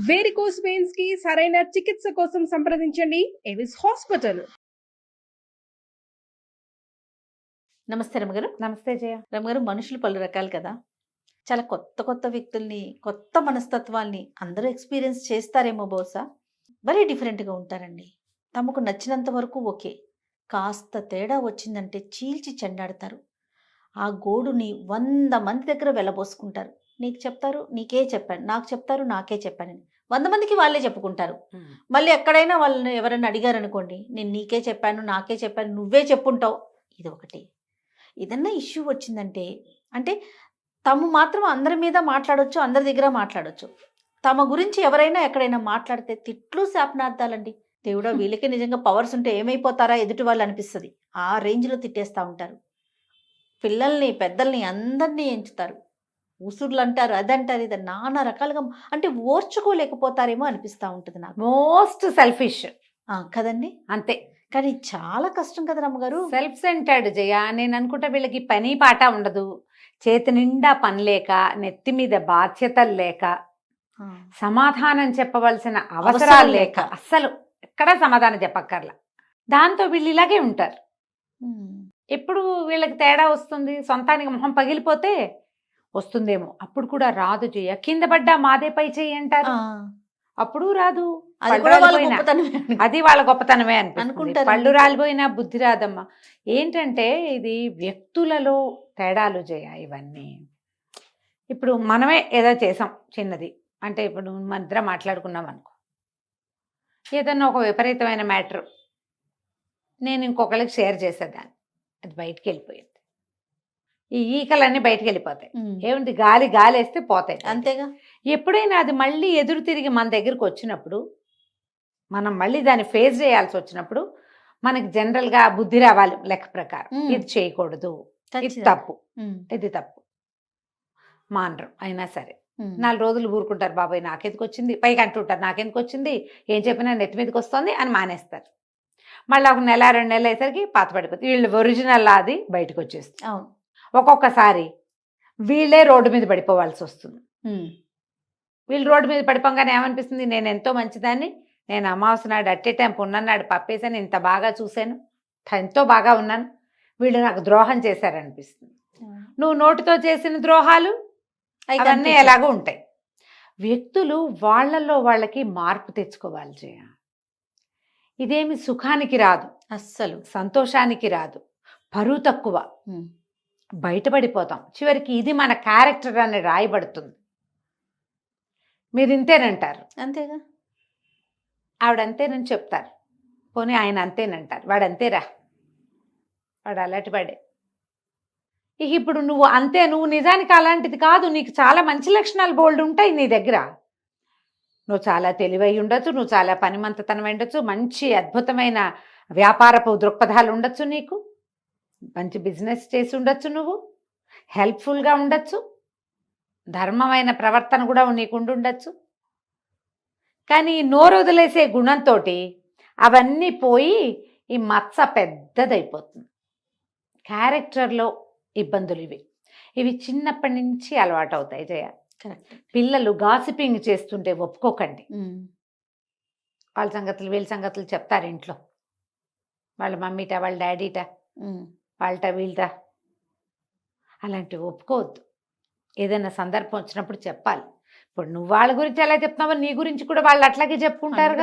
Varicose veins కి సరైన చికిత్స కోసం సంప్రదించండి ఎవిస్ హాస్పిటల్. నమస్తే రమగారు. నమస్తే జయ. రమగారు, మనుషులు పలు రకాలు కదా. చాలా కొత్త కొత్త వ్యక్తుల్ని, కొత్త మనస్తత్వాల్ని అందరూ ఎక్స్పీరియన్స్ చేస్తారేమో బహుశా. భలే డిఫరెంట్గా ఉంటారండి. తమకు నచ్చినంత వరకు ఓకే, కాస్త తేడా వచ్చిందంటే చీల్చి చెండాడతారు. ఆ గోడుని 100 మంది దగ్గర వెళ్ళబోసుకుంటారు. నీకు చెప్తారు నీకే చెప్పాను, నాకు చెప్తారు నాకే చెప్పానని 100 మందికి వాళ్ళే చెప్పుకుంటారు. మళ్ళీ ఎక్కడైనా వాళ్ళని ఎవరైనా అడిగారనుకోండి, నేను నీకే చెప్పాను నాకే చెప్పాను నువ్వే చెప్పుంటావు. ఇది ఒకటి. ఏదన్నా ఇష్యూ వచ్చిందంటే అంటే తము మాత్రం అందరి మీద మాట్లాడొచ్చు, అందరి దగ్గర మాట్లాడొచ్చు. తమ గురించి ఎవరైనా ఎక్కడైనా మాట్లాడితే తిట్లు శాపనార్థాలండి. దేవుడా, వీళ్ళకి నిజంగా పవర్స్ ఉంటే ఏమైపోతారా ఎదుటి వాళ్ళు అనిపిస్తుంది. ఆ రేంజ్లో తిట్టేస్తూ ఉంటారు. పిల్లల్ని పెద్దల్ని అందరినీ ఎంచుతారు. ఉసుర్లు అంటారు, అదంటారు, ఇది నానా రకాలుగా. అంటే ఓర్చుకోలేకపోతారేమో అనిపిస్తూ ఉంటుంది నాకు. మోస్ట్ సెల్ఫిష్ కదండి. అంతే. కానీ చాలా కష్టం కదా రమ్మగారు. సెల్ఫ్ సెంటర్డ్ జయ. నేను అనుకుంటా వీళ్ళకి పని పాట ఉండదు, చేతి నిండా పని లేక, నెత్తి మీద బాధ్యతలు లేక, సమాధానం చెప్పవలసిన అవసరాలు లేక, అస్సలు ఎక్కడ సమాధానం చెప్పక్కర్లా. దాంతో వీళ్ళు ఇలాగే ఉంటారు. ఎప్పుడు వీళ్ళకి తేడా వస్తుంది, సొంతానికి మొహం పగిలిపోతే వస్తుందేమో. అప్పుడు కూడా రాదు జయ. కింద పడ్డా మాదే పై చెయ్యి అంటారు, అప్పుడు రాదు. అది వాళ్ళ గొప్పతనమే అనుకుంటారు. పళ్ళు రాలిపోయినా బుద్ధి రాదమ్మా. ఏంటంటే ఇది వ్యక్తులలో తేడాలు జయ. ఇవన్నీ ఇప్పుడు మనమే ఏదో చేసాం చిన్నది అంటే, ఇప్పుడు మన ఇద్దరం మాట్లాడుకున్నాం అనుకో, ఏదన్నా ఒక విపరీతమైన మ్యాటర్ నేను ఇంకొకరికి షేర్ చేసేదాన్ని, అది బయటికి వెళ్ళిపోయింది. ఈ ఈకలన్నీ బయటికి వెళ్ళిపోతాయి. ఏముంది, గాలి గాలి వేస్తే పోతాయి, అంతేగా. ఎప్పుడైనా అది మళ్ళీ ఎదురు తిరిగి మన దగ్గరికి వచ్చినప్పుడు, మనం మళ్ళీ దాన్ని ఫేస్ చేయాల్సి వచ్చినప్పుడు మనకి జనరల్గా బుద్ధి రావాలి లెక్క ప్రకారం. ఇది చేయకూడదు, ఇది తప్పు, ఇది తప్పు. మానరు అయినా సరే 4 రోజులు ఊరుకుంటారు. బాబాయ్ నాకెందుకు వచ్చింది, పైకి అంటుంటారు నాకెందుకు వచ్చింది, ఏం చెప్పినా నెత్తి మీదకి వస్తుంది అని మానేస్తారు. మళ్ళీ ఒక నెల 2 నెలలు అయ్యేసరికి పాత పడిపోతుంది. వీళ్ళు ఒరిజినల్ అది బయటకు వచ్చేస్తుంది. ఒక్కొక్కసారి వీళ్ళే రోడ్డు మీద పడిపోవాల్సి వస్తుంది. వీళ్ళు రోడ్డు మీద పడిపోగానే ఏమనిపిస్తుంది, నేను ఎంతో మంచిదాన్ని, నేను అమావాస్య నాడు అట్టే టైం పున్నన్నాడు పప్పేసాను, ఇంత బాగా చూశాను, ఎంతో బాగా ఉన్నాను, వీళ్ళు నాకు ద్రోహం చేశారనిపిస్తుంది. నువ్వు నోటితో చేసిన ద్రోహాలు అవన్నీ ఎలాగో ఉంటాయి. వ్యక్తులు వాళ్ళల్లో వాళ్ళకి మార్పు తెచ్చుకోవాలి జయ. ఇదేమి సుఖానికి రాదు, అస్సలు సంతోషానికి రాదు, పరువు తక్కువ, బయటపడిపోతాం. చివరికి ఇది మన క్యారెక్టర్ అని రాయబడుతుంది. మీరు ఇంతేనంటారు, అంతేగా. ఆవిడ అంతేనని చెప్తారు, పోనీ ఆయన అంతేనంటారు, వాడు అంతేరా, వాడు అలాంటి వాడే. ఇక ఇప్పుడు నువ్వు అంతే, నువ్వు నిజానికి అలాంటిది కాదు, నీకు చాలా మంచి లక్షణాలు బోల్డ్ ఉంటాయి నీ దగ్గర. నువ్వు చాలా తెలివై ఉండొచ్చు, నువ్వు చాలా పనిమంతతనం ఉండొచ్చు, మంచి అద్భుతమైన వ్యాపారపు దృక్పథాలు ఉండొచ్చు, నీకు మంచి బిజినెస్ చేసి ఉండొచ్చు, నువ్వు హెల్ప్ఫుల్గా ఉండొచ్చు, ధర్మమైన ప్రవర్తన కూడా నీకు ఉండొచ్చు. కానీ నోరు వదిలేసే గుణంతో అవన్నీ పోయి ఈ మచ్చ పెద్దదైపోతుంది. క్యారెక్టర్లో ఇబ్బందులు ఇవి చిన్నప్పటి నుంచి అలవాటు అవుతాయి జయ. పిల్లలు గాసిపింగ్ చేస్తుంటే ఒప్పుకోకండి. వాళ్ళ సంగతులు వీళ్ళ సంగతులు చెప్తారు ఇంట్లో, వాళ్ళ మమ్మీట వాళ్ళ డాడీట వాళ్ళట వీళ్ళట, అలాంటివి ఒప్పుకోవద్దు. ఏదైనా సందర్భం వచ్చినప్పుడు చెప్పాలి. ఇప్పుడు నువ్వు వాళ్ళ గురించి ఎలా చెప్తున్నావో నీ గురించి కూడా వాళ్ళు అట్లాగే చెప్పుకుంటారు,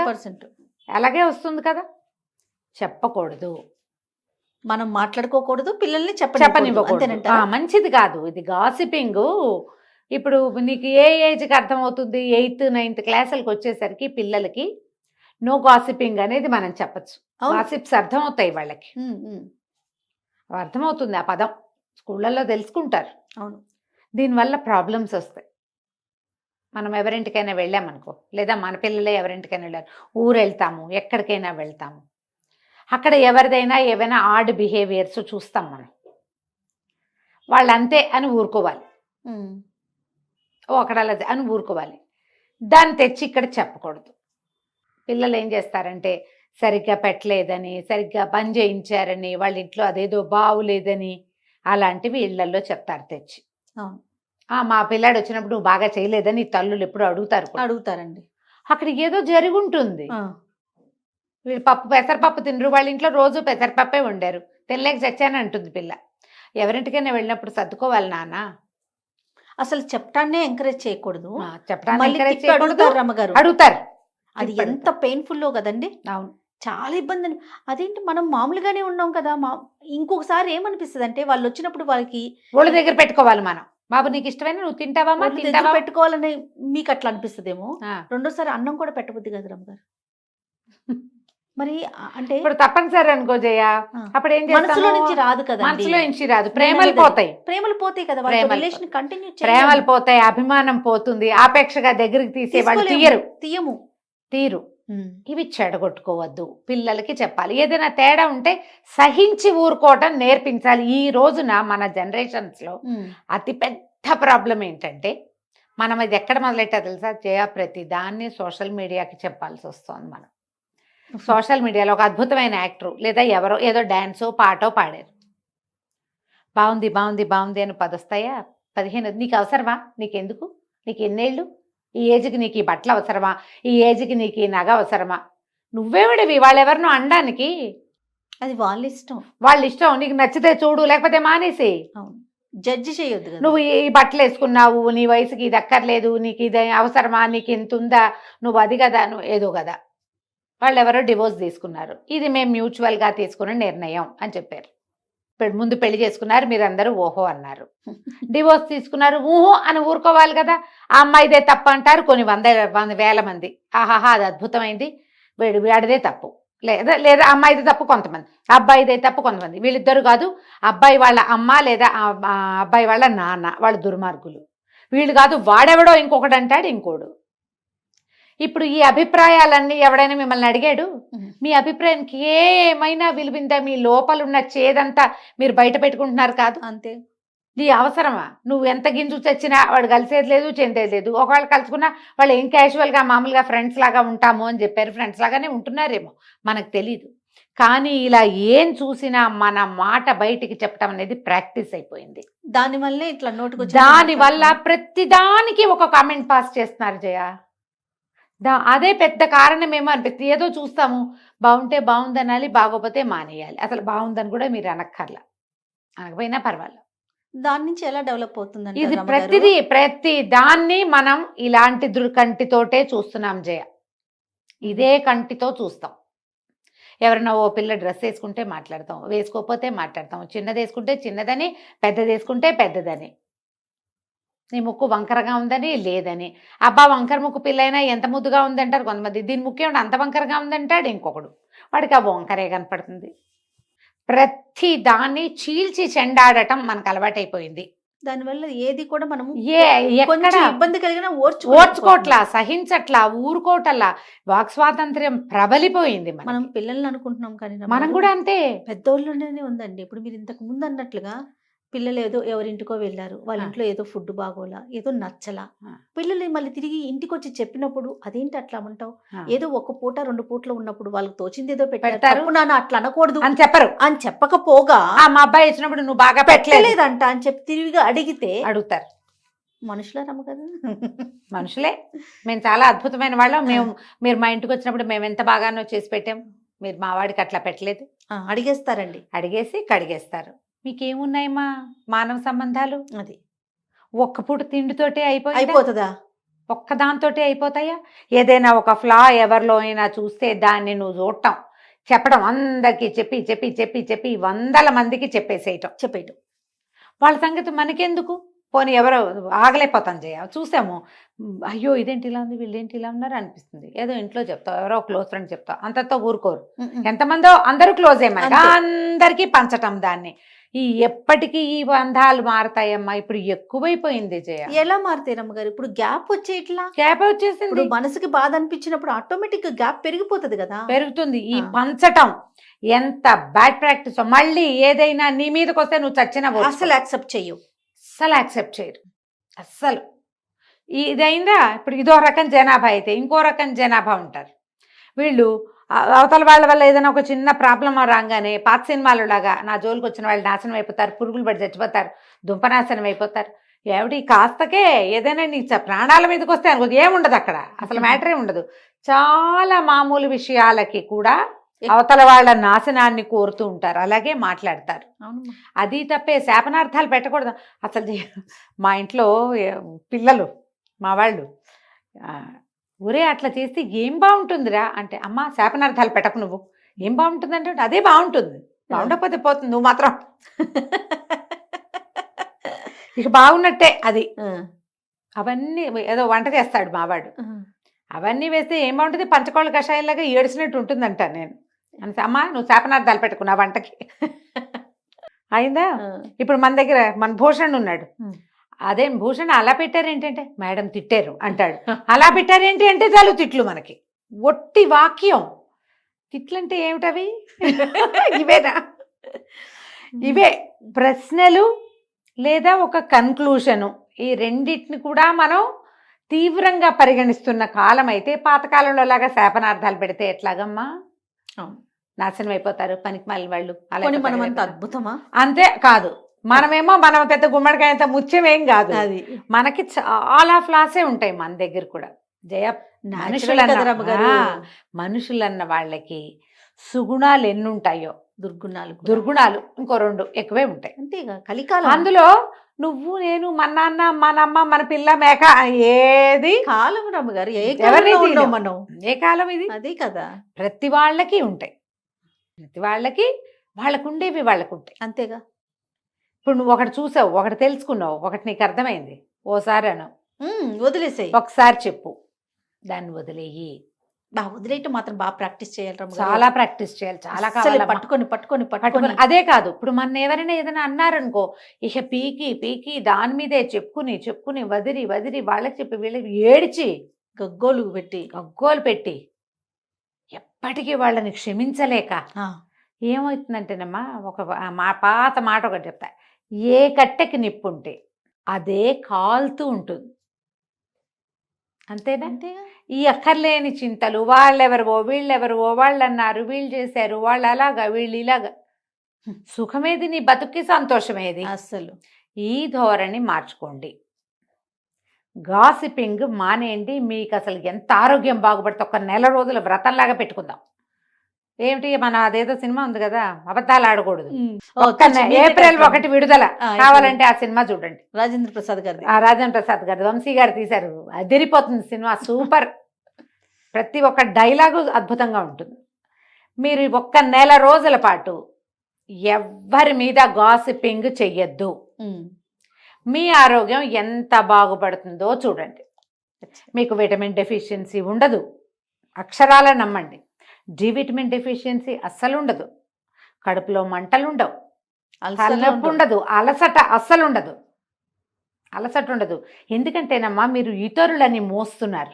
అలాగే వస్తుంది కదా. చెప్పకూడదు, మనం మాట్లాడుకోకూడదు, పిల్లల్ని చెప్పనివ్వకూడదు, మంచిది కాదు. ఇది గాసిపింగ్. ఇప్పుడు నీకు ఏ ఏజ్కి అర్థమవుతుంది, 8th 9th క్లాసులకు వచ్చేసరికి పిల్లలకి నో గాసిపింగ్ అనేది మనం చెప్పచ్చు. గాసిప్స్ అర్థమవుతాయి వాళ్ళకి, అర్థమవుతుంది ఆ పదం, స్కూళ్ళల్లో తెలుసుకుంటారు. అవును. దీనివల్ల ప్రాబ్లమ్స్ వస్తాయి. మనం ఎవరింటికైనా వెళ్ళామనుకో, లేదా మన పిల్లలే ఎవరింటికైనా వెళ్ళారు, ఊరు వెళ్తాము, ఎక్కడికైనా వెళ్తాము, అక్కడ ఎవరిదైనా ఏవైనా ఆడ్ బిహేవియర్స్ చూస్తాం మనం, వాళ్ళు అంతే అని ఊరుకోవాలి, అక్కడ అలా అని ఊరుకోవాలి. దాన్ని తెచ్చి ఇక్కడ చెప్పకూడదు. పిల్లలు ఏం చేస్తారంటే సరిగ్గా పెట్టలేదని, సరిగ్గా పని చేయించారని, వాళ్ళ ఇంట్లో అదేదో బాగులేదని అలాంటివి ఇళ్లలో చెప్తారు తెచ్చి. మా పిల్లాడు వచ్చినప్పుడు నువ్వు బాగా చేయలేదని తల్లులు ఎప్పుడు అడుగుతారండి. అక్కడ ఏదో జరుగుంటుంది. ఆ, వీళ్ళు పెసరపప్పు తినరు, వాళ్ళ ఇంట్లో రోజు పెసరపప్పే వండారు, తినలేక చచ్చాను అంటుంది పిల్ల. ఎవరింటికైనా వెళ్ళినప్పుడు సర్దుకోవాలి నాన్న. అసలు చెప్పడాన్నే ఎంకరేజ్ చేయకూడదు. చెప్పడానికి మళ్ళీ encourage తిప్పి చేయకూడదు. అడుగుతారు రమ్మగారు. అడుగుతారు. అది తిప్పి ఎంత పెయిన్ఫుల్లో కదండి. అవును. చాలా ఇబ్బంది అండి. అదేంటి మనం మామూలుగానే ఉన్నాం కదా. ఇంకొకసారి ఏమనిపిస్తుంది అంటే వాళ్ళు వచ్చినప్పుడు వాళ్ళకి ఒళ్ళు దగ్గర పెట్టుకోవాలి మనం. బాబు నీకు ఇష్టమైన నువ్వు తింటావా ఒళ్ళు దగ్గర తింటావా? పెట్టుకోవాలని మీకు అట్లా అనిపిస్తుందేమో. ఆ. రెండోసారి అన్నం కూడా పెట్టబుద్ది కదా రమ్మగారు. మరి అంటే ఇప్పుడు తప్పనిసరి అనుకో జయ, ఆ, అప్పుడు ఏం మనసులో నుంచి చేస్తాము? రాదు కదండి. మనసులో నుంచి రాదు, ప్రేమలు పోతాయి. ప్రేమలు పోతాయి కదా, వాళ్ళ ప్రేమలు రిలేషన్ కంటిన్యూ ప్రేమలు పోతాయి, అభిమానం పోతుంది, ఆపేక్షగా దగ్గరికి తీసే వాళ్ళు తీయము. తీరు. ఇవి చెడగొట్టుకోవద్దు, పిల్లలకి చెప్పాలి. ఏదైనా తేడా ఉంటే సహించి ఊరుకోవటం నేర్పించాలి. ఈ రోజున మన జనరేషన్స్ లో అతి పెద్ద ప్రాబ్లం ఏంటంటే, మనం ఇది ఎక్కడ మొదలెట్టా తెలుసా జయ? ప్రతి దాన్ని సోషల్ మీడియాకి చెప్పాల్సి వస్తుంది. మనం సోషల్ మీడియాలో ఒక అద్భుతమైన యాక్టర్ లేదా ఎవరో ఏదో డాన్సో పాటో పాడారు, బాగుంది బాగుంది బాగుంది అని 10 వస్తాయా? 15. నీకు అవసరమా? నీకెందుకు? నీకు ఎన్నేళ్ళు? ఈ ఏజ్కి నీకు ఈ బట్టలు అవసరమా? ఈ ఏజ్కి నీకు ఈ నగ అవసరమా? నువ్వేవిడివి వాళ్ళెవరినో అనడానికి? అది వాళ్ళ ఇష్టం. వాళ్ళ ఇష్టం. నీకు నచ్చితే చూడు, లేకపోతే మానేసి. జడ్జి చేయొద్దు. నువ్వు ఈ బట్టలు వేసుకున్నావు, నీ వయసుకి ఇది అక్కర్లేదు, నీకు ఇది అవసరమా, నీకు ఇంత ఉందా, నువ్వు అది కదా, నువ్వు ఏదో కదా. వాళ్ళు ఎవరో డివోర్స్ తీసుకున్నారు, ఇది మేము మ్యూచువల్గా తీసుకున్న నిర్ణయం అని చెప్పారు. ముందు పెళ్లి చేసుకున్నారు, మీరందరూ ఓహో అన్నారు. డివోర్స్ తీసుకున్నారు, ఊహో అని ఊరుకోవాలి కదా. ఆ అమ్మాయిదే తప్పు అంటారు కొన్ని వేల మంది. ఆహాహా అది అద్భుతమైంది, వాడిదే తప్పు, లేదా అమ్మాయిదే తప్పు కొంతమంది, అబ్బాయిదే తప్పు కొంతమంది. వీళ్ళిద్దరు కాదు, అబ్బాయి వాళ్ళ అమ్మ లేదా అబ్బాయి వాళ్ళ నాన్న వాళ్ళు దుర్మార్గులు, వీళ్ళు కాదు వాడెవడో ఇంకొకటి అంటాడు ఇంకోడు. ఇప్పుడు ఈ అభిప్రాయాలన్నీ ఎవడైనా మిమ్మల్ని అడిగాడు? మీ అభిప్రాయానికి ఏమైనా విలువిందా? మీ లోపల ఉన్న చేదంతా మీరు బయట పెట్టుకుంటున్నారు కాదు. అంతే. నీ అవసరమా? నువ్వు ఎంత గింజు చచ్చినా వాడు కలిసేది లేదు, చెందేది లేదు. ఒకవేళ కలుసుకున్నా వాళ్ళు ఏం క్యాజువల్గా మామూలుగా ఫ్రెండ్స్ లాగా ఉంటాము అని చెప్పారు, ఫ్రెండ్స్ లాగానే ఉంటున్నారేమో మనకు తెలీదు. కానీ ఇలా ఏం చూసినా మన మాట బయటికి చెప్పడం అనేది ప్రాక్టీస్ అయిపోయింది. దానివల్లే ఇట్లా నోటుకు దానివల్ల ప్రతిదానికి ఒక కామెంట్ పాస్ చేస్తున్నారు జయ. అదే పెద్ద కారణమేమో అనిపిస్తుంది. ఏదో చూస్తాము, బాగుంటే బాగుంది అనాలి, బాగోపోతే మానేయాలి. అసలు బాగుందని కూడా మీరు అనక్కర్లా, అనకపోయినా పర్వాలేదు. దాని నుంచి ఎలా డెవలప్ అవుతుందండి? ఇది ప్రతి దాన్ని మనం ఇలాంటి కంటితోటే చూస్తున్నాం జయ. ఇదే కంటితో చూస్తాం. ఎవరైనా ఓ పిల్ల డ్రెస్ వేసుకుంటే మాట్లాడతాం, వేసుకోకపోతే మాట్లాడతాం, చిన్నది వేసుకుంటే చిన్నదని, పెద్దది వేసుకుంటే పెద్దదని, నీ ముక్కు వంకరగా ఉందని లేదని. అబ్బా వంకర ముక్కు పిల్లైనా ఎంత ముద్దుగా ఉందంటారు కొంతమంది, దీని ముక్కు ఏమిటి అంత వంకరగా ఉందంటాడు ఇంకొకడు, వాడికి ఆ వంకరే కనపడుతుంది. ప్రతి దాన్ని చీల్చి చెండాడటం మనకు అలవాటైపోయింది. దానివల్ల ఏది కూడా మనము ఇబ్బంది కలిగినా ఓర్చుకోవట్లా, సహించట్లా, ఊరుకోవట్లా. వాక్ స్వాతంత్ర్యం ప్రబలిపోయింది. మనం పిల్లల్ని అనుకుంటున్నాం కానీ మనం కూడా అంతే. పెద్దోళ్ళలోనే ఉందండి. ఇప్పుడు మీరు ఇంతకు ముందు అన్నట్లుగా పిల్లలు ఏదో ఎవరింటికో వెళ్ళారు, వాళ్ళ ఇంట్లో ఏదో ఫుడ్ బాగోలా, ఏదో నచ్చలా, పిల్లలు మళ్ళీ తిరిగి ఇంటికి వచ్చి చెప్పినప్పుడు అదేంటి అట్లా అంటావు, ఏదో ఒక పూట 2 పూటలు ఉన్నప్పుడు వాళ్ళకి తోచింది ఏదో పెట్టారు, నాన్న అట్లా అనకూడదు అని చెప్పరు. అని చెప్పకపోగా మా అబ్బాయి వచ్చినప్పుడు నువ్వు బాగా పెట్టలేదంట అని చెప్పి తిరిగి అడిగితే అడుగుతారు. మనుషులే రమ్మ కదా. మనుషులే. మేము చాలా అద్భుతమైన వాళ్ళం. మీరు మా ఇంటికి వచ్చినప్పుడు మేము ఎంత బాగానో చేసి పెట్టాం, మీరు మా వాడికి అట్లా పెట్టలేదు. అడిగేస్తారండి, అడిగేసి కడిగేస్తారు. మీకేమున్నాయమ్మా మానవ సంబంధాలు? అది ఒక్క పూట తిండితోటే అయిపోతుందా? ఒక్కదాంతోటే అయిపోతాయా? ఏదైనా ఒక ఫ్లా ఎవరిలో అయినా చూస్తే దాన్ని నువ్వు చూడటం, చెప్పడం, అందరికీ చెప్పి చెప్పి చెప్పి చెప్పి 100 మందికి చెప్పేయటం. వాళ్ళ సంగతి మనకెందుకు? పోనీ ఎవరో ఆగలేకపోతాం జయ. చూసాము, అయ్యో ఇదేంటి ఇలా ఉంది, వీళ్ళేంటి ఇలా ఉన్నారు అనిపిస్తుంది. ఏదో ఇంట్లో చెప్తావు, ఎవరో క్లోజ్ ఫ్రెండ్ చెప్తావు, అంతతో ఊరుకోరు. ఎంతమందో అందరూ క్లోజ్ ఏమన్నా అందరికీ పంచటం దాన్ని. ఎప్పటికీ ఈ బంధాలు మారతాయమ్మా. ఇప్పుడు ఎక్కువైపోయింది జయ. ఎలా మారుతాయి రమ్మగారు? ఇప్పుడు గ్యాప్ వచ్చేసింది. మనసుకి బాధ అనిపించినప్పుడు ఆటోమేటిక్ గా గ్యాప్ పెరిగిపోతుంది కదా. పెరుగుతుంది. ఈ పంచటం ఎంత బ్యాడ్ ప్రాక్టీస్. మళ్ళీ ఏదైనా నీ మీదకి వస్తే నువ్వు చచ్చినా అసలు యాక్సెప్ట్ చెయ్యవు. అస్సలు యాక్సెప్ట్ చేయరు అస్సలు. ఇదైందా? ఇప్పుడు ఇదో రకం జనాభా అయితే ఇంకో రకం జనాభా ఉంటారు. వీళ్ళు అవతల వాళ్ళ వల్ల ఏదైనా ఒక చిన్న ప్రాబ్లం రాగానే పాత సినిమాలు లాగా నా జోలికి వచ్చిన వాళ్ళు నాశనం అయిపోతారు, పురుగులు పడి చచ్చిపోతారు, దుంపనాశనం అయిపోతారు. ఏమిటి కాస్తకే ఏదైనా నీ ప్రాణాల మీదకి వస్తే అనుకో ఏముండదు అక్కడ, అసలు మ్యాటరే ఉండదు. చాలా మామూలు విషయాలకి కూడా అవతల వాళ్ళ నాశనాన్ని కోరుతూ ఉంటారు, అలాగే మాట్లాడతారు. అవును. అది తప్పే, శాపనార్థాలు పెట్టకూడదు అసలు. మా ఇంట్లో పిల్లలు మా వాళ్ళు ఒరే అట్లా చేస్తే ఏం బాగుంటుందిరా అంటే, అమ్మ శాపనార్థాలు పెట్టకు, నువ్వు ఏం బాగుంటుంది అంటే అదే బాగుంటుంది, బాగుండకపోతే పోతుంది, నువ్వు మాత్రం ఇక బాగున్నట్టే అది. అవన్నీ ఏదో వంట చేస్తాడు మావాడు, అవన్నీ వేస్తే ఏం బాగుంటుంది, పంచకోళ్ళ కషాయంలాగా ఏడ్చినట్టు ఉంటుందంట. నేను అంటే అమ్మ నువ్వు శాపనార్థాలు పెట్టుకున్నా వంటకి అయిందా. ఇప్పుడు మన దగ్గర మన భూషణ్ ఉన్నాడు, అదే భూషణ్ అలా పెట్టారేంటంటే మేడం తిట్టారు అంటాడు, అలా పెట్టారేంటి అంటే చాలు తిట్లు మనకి. ఒట్టి వాక్యం, తిట్లంటే ఏమిటవి ఇవేనా, ఇవే ప్రశ్నలు లేదా ఒక కన్క్లూషను. ఈ రెండింటిని కూడా మనం తీవ్రంగా పరిగణిస్తున్న కాలం అయితే, పాతకాలంలో లాగా శాపనార్థాలు పెడితే ఎట్లాగమ్మా, నాశనం అయిపోతారు పనికి మాలిన వాళ్ళు. అలాగే మనం అంత అద్భుతమా? అంతే కాదు, మనమేమో మనం పెద్ద గుమ్మడికాయంత ముత్యమేం కాదు, అది మనకి చాలా ఫ్లాసే ఉంటాయి మన దగ్గర కూడా. జయ మనుషులన్న వాళ్ళకి సుగుణాలు ఎన్నుంటాయో దుర్గుణాలు ఇంకో 2 ఎక్కువే ఉంటాయి. అంతేగా కలికాలం. అందులో నువ్వు నేను మన నాన్న మన అమ్మ మన పిల్ల మేక ఏది కాలం రమ్మగారు, మనం ఏ కాలం ఇది, అదే కదా. ప్రతి వాళ్ళకి ఉంటాయి, ప్రతి వాళ్ళకి వాళ్ళకు ఉండేవి వాళ్ళకు ఉంటాయి. అంతేగా. ఇప్పుడు నువ్వు ఒకటి చూసావు, ఒకటి తెలుసుకున్నావు, ఒకటి నీకు అర్థమైంది, ఓసారి అను వదిలేసేయి, ఒకసారి చెప్పు, దాన్ని వదిలేయి. వదిలేయటం మాత్రం బాగా ప్రాక్టీస్ చేయాలి, చాలా ప్రాక్టీస్ చేయాలి, చాలా కావాలి. పట్టుకొని అదే కాదు, ఇప్పుడు మన ఎవరైనా ఏదైనా అన్నారనుకో, ఇక పీకి దాని మీదే చెప్పుకుని వదిలి వాళ్ళకి చెప్పి వీళ్ళకి ఏడిచి గగ్గోలు పెట్టి ఎప్పటికీ వాళ్ళని క్షమించలేక ఏమవుతుందంటేనమ్మా, మా పాత మాట ఒకటి చెప్తా, ఏ కట్టెకి నిప్పుంటే అదే కాలుతూ ఉంటుంది. అంతేనా? ఈ అక్కర్లేని చింతలు, వాళ్ళెవరవో వీళ్ళెవరవో, వాళ్ళు అన్నారు వీళ్ళు చేశారు, వాళ్ళు అలాగా వీళ్ళు ఇలాగా, సుఖమేది నీ బతుక్కి, సంతోషమేది అస్సలు. ఈ ధోరణి మార్చుకోండి, గాసిపింగ్ మానేయండి. మీకు అసలు ఎంత ఆరోగ్యం బాగుపడితే ఒక నెల రోజుల వ్రతంలాగా పెట్టుకుందాం. ఏమిటి మన అదేదో సినిమా ఉంది కదా, అబద్ధాలు ఆడకూడదు, ఏప్రిల్ 1 విడుదల, కావాలంటే ఆ సినిమా చూడండి. రాజేంద్ర ప్రసాద్ గారు వంశీ గారు తీశారు, అదిరిపోతుంది సినిమా, సూపర్. ప్రతి ఒక్క డైలాగు అద్భుతంగా ఉంటుంది. మీరు 1 నెల రోజుల పాటు ఎవ్వరి మీద గాసిపింగ్ చెయ్యొద్దు, మీ ఆరోగ్యం ఎంత బాగుపడుతుందో చూడండి. మీకు విటమిన్ డెఫిషియన్సీ ఉండదు, అక్షరాల నమ్మండి. డి విటమిన్ డెఫిషియన్సీ అస్సలు ఉండదు, కడుపులో మంటలు ఉండవు, తలనొప్పి ఉండదు, అలసట అస్సలు ఉండదు, ఎందుకంటేనమ్మా మీరు ఇతరులని మోస్తున్నారు.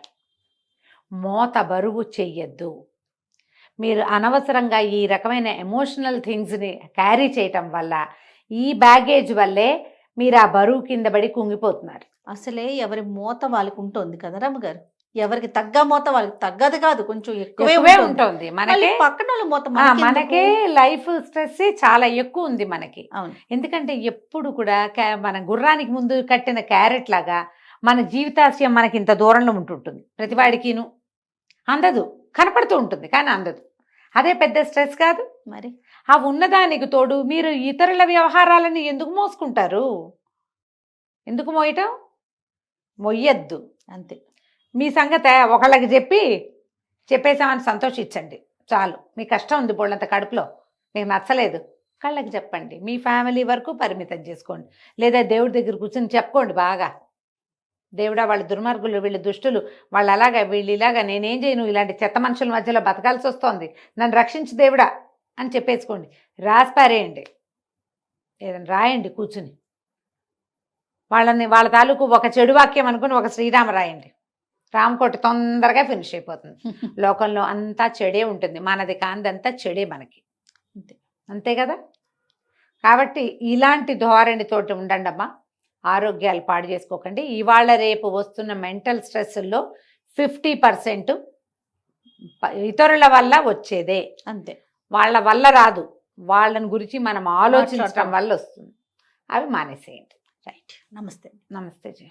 మోత బరువు చెయ్యొద్దు. మీరు అనవసరంగా ఈ రకమైన ఎమోషనల్ థింగ్స్ని క్యారీ చేయటం వల్ల, ఈ బ్యాగేజ్ వల్లే మీరు ఆ బరువు కింద పడి కుంగిపోతున్నారు. అసలే ఎవరి మోత వాళ్ళకి ఉంటుంది కదా రమ్మగారు, ఎవరికి తగ్గ మోత వాళ్ళకి తగ్గదు కాదు, కొంచెం ఎక్కువే ఉంటుంది. మనకి పక్కన మోత మనకే లైఫ్ స్ట్రెస్ చాలా ఎక్కువ ఉంది మనకి. ఎందుకంటే ఎప్పుడు కూడా మన గుర్రానికి ముందు కట్టిన క్యారెట్ లాగా మన జీవితాశయం మనకి ఇంత దూరంలో ఉంటుంటుంది. ప్రతివాడికిను అందదు, కనపడుతూ ఉంటుంది కానీ అందదు. అదే పెద్ద స్ట్రెస్ కాదు మరి. ఆ ఉన్నదానికి తోడు మీరు ఇతరుల వ్యవహారాలని ఎందుకు మోసుకుంటారు? ఎందుకు మోయటం? మొయ్యద్దు అంతే. మీ సంగతి ఒకళ్ళకి చెప్పేసామని సంతోషించండి చాలు. మీ కష్టం ఉంది బోళ్ళంత కడుపులో, మీకు నచ్చలేదు, కళ్ళకి చెప్పండి. మీ ఫ్యామిలీ వరకు పరిమితం చేసుకోండి, లేదా దేవుడి దగ్గర కూర్చొని చెప్పుకోండి బాగా, దేవుడా వాళ్ళు దుర్మార్గులు, వీళ్ళు దుష్టులు, వాళ్ళు అలాగా వీళ్ళు ఇలాగా, నేనేం చేయను, ఇలాంటి చెత్త మనుషుల మధ్యలో బతకాల్సి వస్తోంది, నన్ను రక్షించు దేవుడా అని చెప్పేసుకోండి. రాసిపారేయండి, ఏదైనా రాయండి కూర్చుని, వాళ్ళ తాలూకు ఒక చెడు వాక్యం అనుకుని ఒక శ్రీరామ రాయండి, రామకోటి తొందరగా ఫినిష్ అయిపోతుంది. లోకంలో అంతా చెడే ఉంటుంది, మనది కాందంతా చెడే మనకి, అంతే కదా. కాబట్టి ఇలాంటి ధోరణితోటి ఉండండి అమ్మా, ఆరోగ్యాలు పాడు చేసుకోకండి. ఇవాళ రేపు వస్తున్న మెంటల్ స్ట్రెస్లో 50% ఇతరుల వల్ల వచ్చేదే, అంతే. వాళ్ళ వల్ల రాదు, వాళ్ళని గురించి మనం ఆలోచించడం వల్ల వస్తుంది. అవి మానేసేయండి. రైట్. నమస్తే. నమస్తే జయ.